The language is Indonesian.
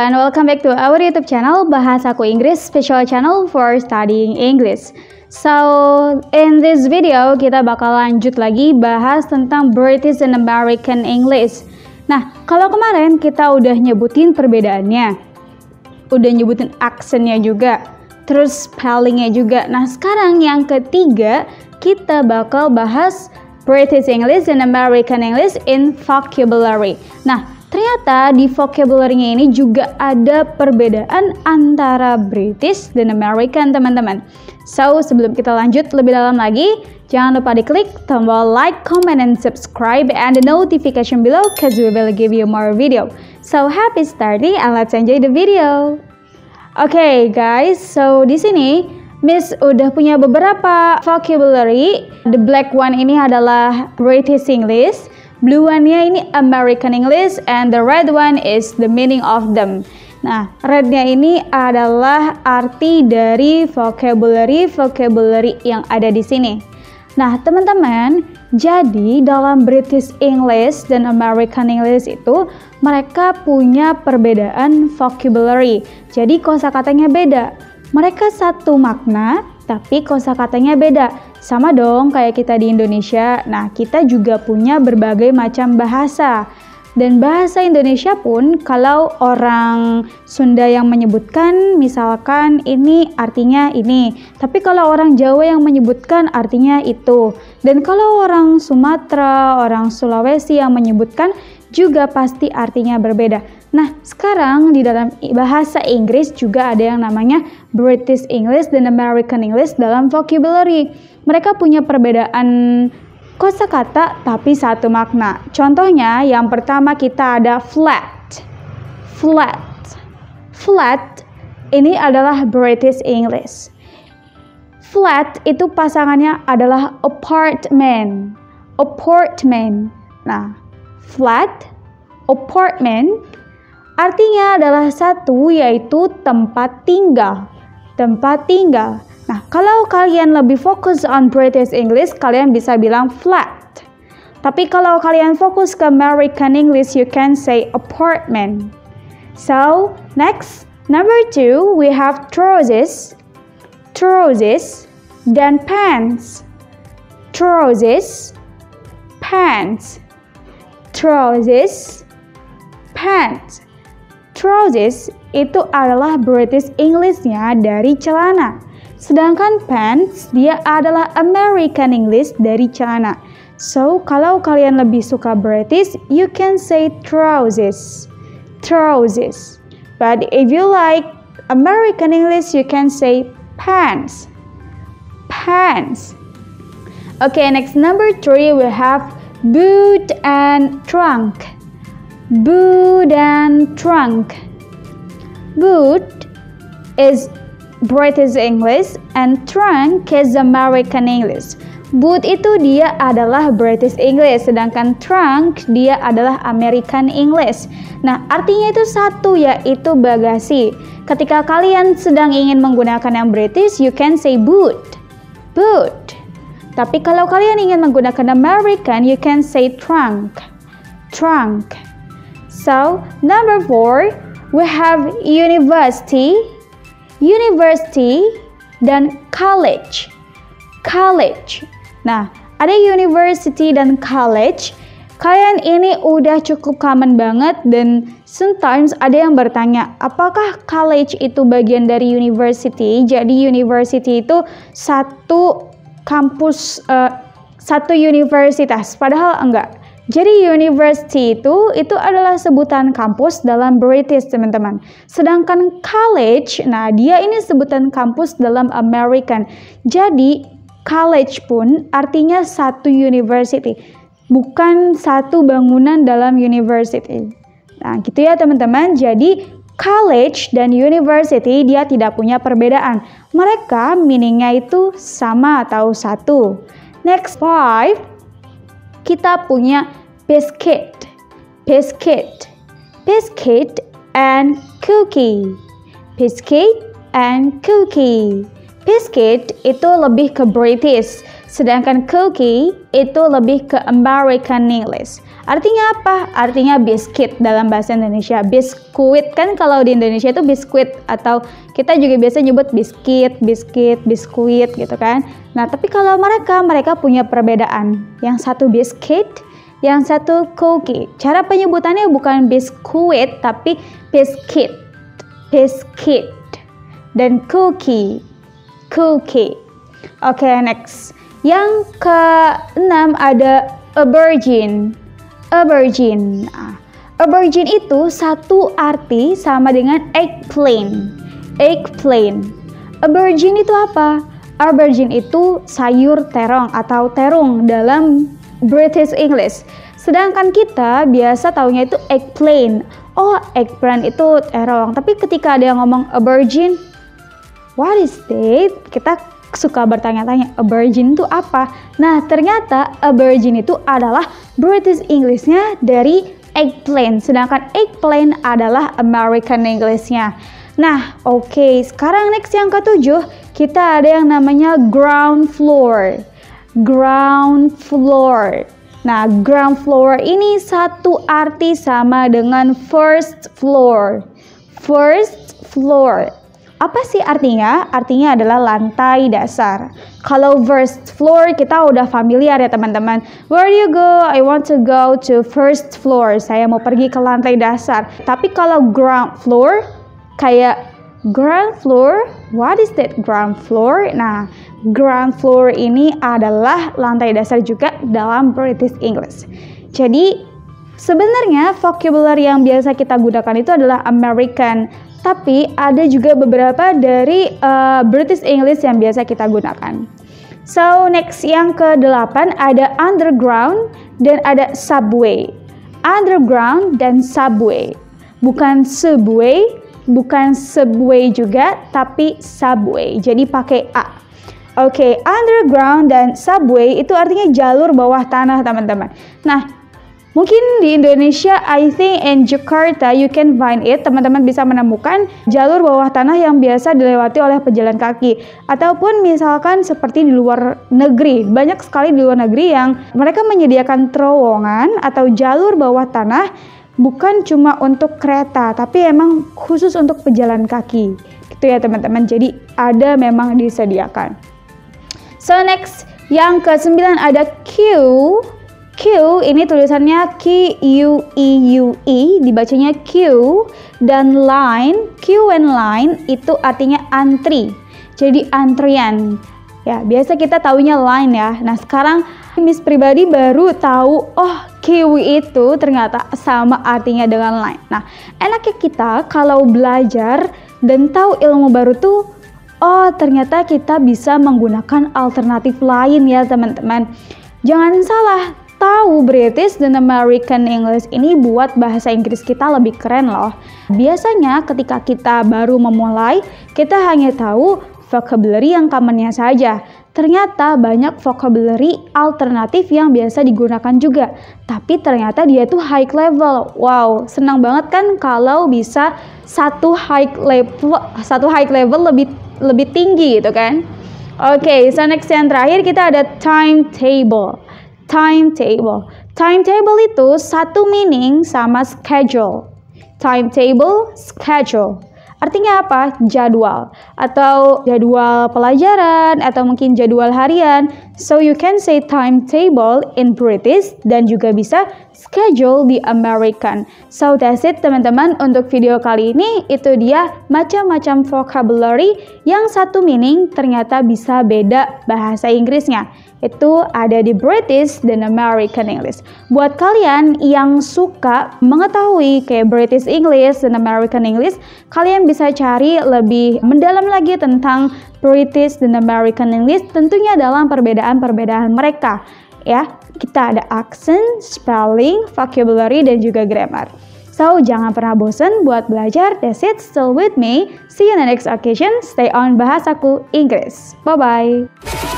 and welcome back to our YouTube channel Bahasaku Inggris, special channel for studying English. So, in this video kita bakal lanjut lagi bahas tentang British and American English. Nah, kalau kemarin kita udah nyebutin perbedaannya, udah nyebutin aksennya juga, terus spellingnya juga. Nah, sekarang yang ketiga kita bakal bahas British English and American English in vocabulary. Nah, ternyata di vocabulary-nya ini juga ada perbedaan antara British dan American, teman-teman. So, sebelum kita lanjut lebih dalam lagi, jangan lupa diklik tombol like, comment, and subscribe, and the notification below because we will give you more video. So, happy starting and let's enjoy the video. Okay, guys, so di sini Miss udah punya beberapa vocabulary. The black one ini adalah British English. Blue one-nya ini American English, and the red one is the meaning of them. Nah, red-nya ini adalah arti dari vocabulary yang ada di sini. Nah, teman-teman, jadi dalam British English dan American English itu mereka punya perbedaan vocabulary. Jadi kosakatanya beda. Mereka satu makna, tapi kosakatanya beda. Sama dong kayak kita di Indonesia. Nah, kita juga punya berbagai macam bahasa. Dan bahasa Indonesia pun kalau orang Sunda yang menyebutkan misalkan ini artinya ini. Tapi kalau orang Jawa yang menyebutkan artinya itu. Dan kalau orang Sumatera, orang Sulawesi yang menyebutkan juga pasti artinya berbeda. Nah, sekarang di dalam bahasa Inggris juga ada yang namanya British English dan American English dalam vocabulary. Mereka punya perbedaan kosakata tapi satu makna. Contohnya, yang pertama kita ada flat. Flat. Flat ini adalah British English. Flat itu pasangannya adalah apartment. Apartment. Nah, flat, apartment artinya adalah satu, yaitu tempat tinggal. Tempat tinggal. Nah, kalau kalian lebih fokus on British English, kalian bisa bilang flat. Tapi kalau kalian fokus ke American English, you can say apartment. So, next, number 2, we have trousers. Trousers dan pants. Trousers, pants. Trousers, pants. Trousers itu adalah British English-nya dari celana. Sedangkan pants dia adalah American English dari celana. So, kalau kalian lebih suka British, you can say trousers. Trousers. But if you like American English, you can say pants. Pants. Okay, next number 3 we have boot and trunk. Boot and trunk. Boot is British English and trunk is American English. Boot itu dia adalah British English, sedangkan trunk dia adalah American English. Nah, artinya itu satu, yaitu bagasi. Ketika kalian sedang ingin menggunakan yang British, you can say boot. Boot. Tapi kalau kalian ingin menggunakan American, you can say trunk. Trunk. So, number 4, we have university. University dan college. College. Nah, ada university dan college. Kalian ini udah cukup common banget, dan sometimes ada yang bertanya, apakah college itu bagian dari university? Jadi university itu satu kampus, satu universitas, padahal enggak. Jadi university itu adalah sebutan kampus dalam British, teman-teman. Sedangkan college, nah dia ini sebutan kampus dalam American. Jadi college pun artinya satu university, bukan satu bangunan dalam university. Nah gitu ya teman-teman. Jadi college dan university dia tidak punya perbedaan. Mereka meaningnya itu sama atau satu. Next 5. Kita punya biscuit, biscuit, biscuit and cookie, biscuit and cookie. Biscuit itu lebih ke British, sedangkan cookie itu lebih ke American English. Artinya apa? Artinya biskuit dalam bahasa Indonesia. Biskuit kan kalau di Indonesia itu biskuit, atau kita juga biasa nyebut biskuit, biskuit gitu kan. Nah, tapi kalau mereka punya perbedaan. Yang satu biskuit, yang satu cookie. Cara penyebutannya bukan biskuit tapi biskuit. Dan cookie. Oke, next. Yang ke-6 ada aubergine. Nah, aubergine itu satu arti sama dengan eggplant. Aubergine itu apa? Aubergine itu sayur terong atau terung dalam British English. Sedangkan kita biasa taunya itu eggplant. Oh, eggplant itu terong. Tapi ketika ada yang ngomong aubergine, what is that? Kita suka bertanya-tanya, aubergine itu apa? Nah, ternyata aubergine itu adalah British English-nya dari eggplant, sedangkan eggplant adalah American English-nya. Nah, oke, sekarang next yang ke-7, kita ada yang namanya ground floor. Nah, ground floor ini satu arti sama dengan first floor. Apa sih artinya? Artinya adalah lantai dasar. Kalau first floor kita udah familiar ya teman-teman. Where do you go? I want to go to first floor. Saya mau pergi ke lantai dasar. Tapi kalau ground floor, kayak ground floor, what is that ground floor? Nah, ground floor ini adalah lantai dasar juga dalam British English. Jadi, sebenarnya vocabulary yang biasa kita gunakan itu adalah American. Tapi ada juga beberapa dari British English yang biasa kita gunakan. So, next yang ke-8 ada underground dan ada subway. Underground dan subway. Bukan subway juga, tapi subway. Jadi pakai A. Oke, underground dan subway itu artinya jalur bawah tanah, teman-teman. Nah, mungkin di Indonesia, I think in Jakarta you can find it. Teman-teman bisa menemukan jalur bawah tanah yang biasa dilewati oleh pejalan kaki. Ataupun misalkan seperti di luar negeri. Banyak sekali di luar negeri yang mereka menyediakan terowongan atau jalur bawah tanah bukan cuma untuk kereta, tapi emang khusus untuk pejalan kaki. Gitu ya teman-teman. Jadi ada memang disediakan. So next, yang ke-9 ada queue. Q ini tulisannya Q-U-E-U-E, dibacanya Q, dan line, Q and line itu artinya antri. Jadi antrian. Ya, biasa kita taunya line ya. Nah, sekarang Miss pribadi baru tahu, oh, Q itu ternyata sama artinya dengan line. Nah, enaknya kita kalau belajar dan tahu ilmu baru tuh, oh, ternyata kita bisa menggunakan alternatif lain ya, teman-teman. Jangan salah, tahu British dan American English ini buat bahasa Inggris kita lebih keren loh. Biasanya ketika kita baru memulai, kita hanya tahu vocabulary yang commonnya saja. Ternyata banyak vocabulary alternatif yang biasa digunakan juga. Tapi ternyata dia tuh high level. Wow, senang banget kan kalau bisa satu high level lebih tinggi gitu kan. Oke, so next yang terakhir kita ada timetable. Timetable itu satu meaning sama schedule. Timetable, schedule. Artinya apa? Jadwal. Atau jadwal pelajaran, atau mungkin jadwal harian. So you can say timetable in British dan juga bisa schedule di American. So that's it teman-teman untuk video kali ini. Itu dia macam-macam vocabulary yang satu meaning ternyata bisa beda bahasa Inggrisnya. Itu ada di British dan American English. Buat kalian yang suka mengetahui kayak British English dan American English, kalian bisa cari lebih mendalam lagi tentang British dan American English, tentunya dalam perbedaan-perbedaan mereka. Ya, kita ada accent, spelling, vocabulary, dan juga grammar. So, jangan pernah bosan buat belajar. That's it, still with me. See you in the next occasion. Stay on Bahasaku Inggris. Bye-bye.